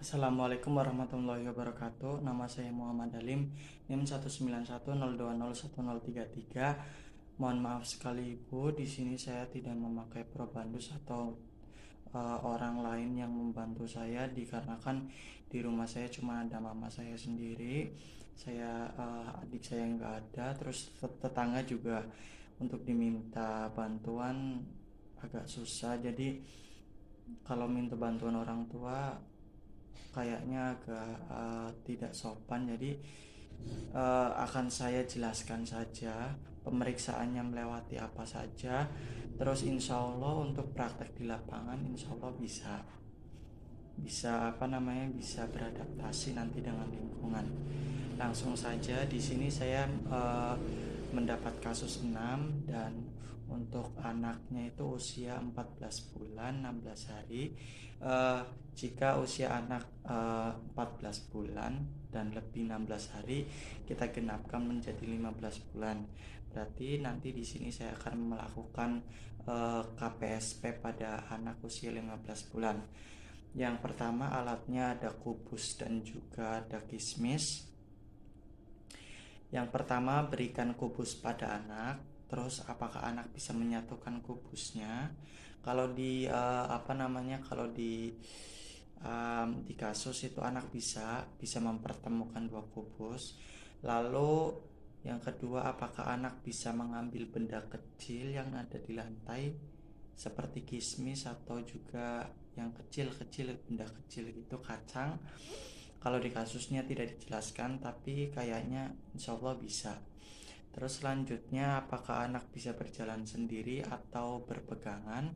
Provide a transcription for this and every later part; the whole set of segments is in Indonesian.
Assalamualaikum warahmatullahi wabarakatuh. Nama saya Muhammad Alim, NIM 191020103. Mohon maaf sekali Ibu, di sini saya tidak memakai probandus atau orang lain yang membantu saya, dikarenakan di rumah saya cuma ada mama saya sendiri. Adik saya nggak ada, terus tetangga juga untuk diminta bantuan agak susah. Jadi kalau minta bantuan orang tua kayaknya agak tidak sopan. Jadi akan saya jelaskan saja pemeriksaannya melewati apa saja. Terus insya Allah untuk praktek di lapangan insya Allah bisa beradaptasi nanti dengan lingkungan. Langsung saja di sini saya mendapat kasus 6, dan untuk anaknya itu usia 14 bulan 16 hari. Jika usia anak 14 bulan dan lebih 16 hari, kita genapkan menjadi 15 bulan. Berarti nanti di sini saya akan melakukan KPSP pada anak usia 15 bulan. Yang pertama, alatnya ada kubus dan juga ada kismis. Yang pertama, berikan kubus pada anak. Terus apakah anak bisa menyatukan kubusnya? Kalau di kasus itu anak bisa mempertemukan dua kubus. Lalu yang kedua, apakah anak bisa mengambil benda kecil yang ada di lantai seperti kismis atau juga yang kecil-kecil, benda kecil itu kacang. Kalau di kasusnya tidak dijelaskan, tapi kayaknya insya Allah bisa. Terus selanjutnya, apakah anak bisa berjalan sendiri atau berpegangan?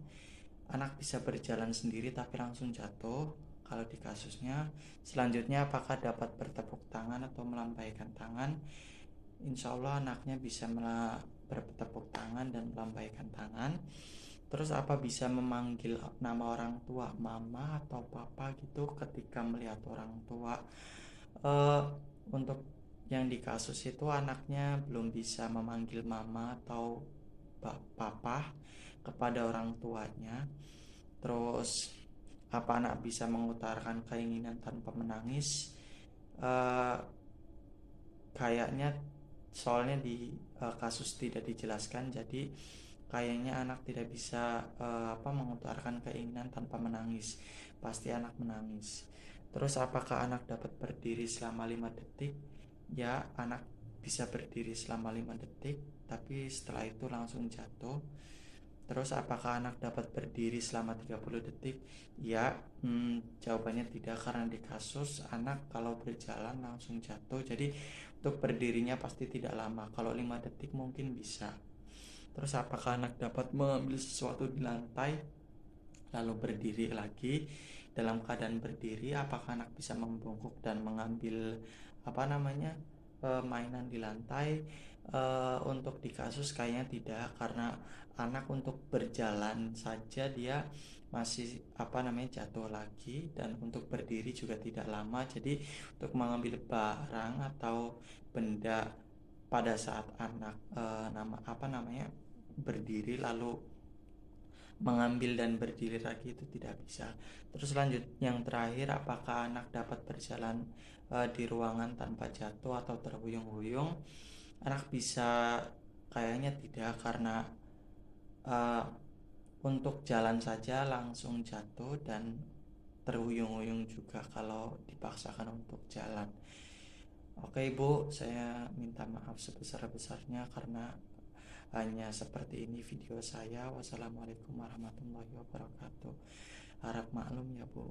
Anak bisa berjalan sendiri tapi langsung jatuh kalau di kasusnya. Selanjutnya, apakah dapat bertepuk tangan atau melambaikan tangan? Insya Allah anaknya bisa bertepuk tangan dan melambaikan tangan. Terus apa bisa memanggil nama orang tua, mama atau papa gitu ketika melihat orang tua? Untuk yang di kasus itu anaknya belum bisa memanggil mama atau papa kepada orang tuanya. Terus apa anak bisa mengutarakan keinginan tanpa menangis? Eh, Kayaknya soalnya di kasus tidak dijelaskan, jadi kayaknya anak tidak bisa mengutarakan keinginan tanpa menangis. Pasti anak menangis. Terus apakah anak dapat berdiri selama 5 detik? Ya, anak bisa berdiri selama 5 detik, tapi setelah itu langsung jatuh. Terus apakah anak dapat berdiri selama 30 detik? Ya, jawabannya tidak, karena di kasus anak kalau berjalan langsung jatuh. Jadi untuk berdirinya pasti tidak lama. Kalau 5 detik mungkin bisa. Terus apakah anak dapat mengambil sesuatu di lantai lalu berdiri lagi? Dalam keadaan berdiri, apakah anak bisa membungkuk dan mengambil mainan di lantai? Untuk di kasus kayaknya tidak, karena anak untuk berjalan saja dia masih jatuh lagi, dan untuk berdiri juga tidak lama. Jadi untuk mengambil barang atau benda pada saat anak berdiri lalu mengambil dan berdiri lagi itu tidak bisa. Terus lanjut yang terakhir, apakah anak dapat berjalan di ruangan tanpa jatuh atau terhuyung-huyung? Anak bisa, kayaknya tidak, karena uh, untuk jalan saja langsung jatuh dan terhuyung-huyung juga kalau dipaksakan untuk jalan. Oke Ibu, saya minta maaf sebesar-besarnya karena hanya seperti ini video saya. Wassalamualaikum warahmatullahi wabarakatuh. Harap maklum ya Bu.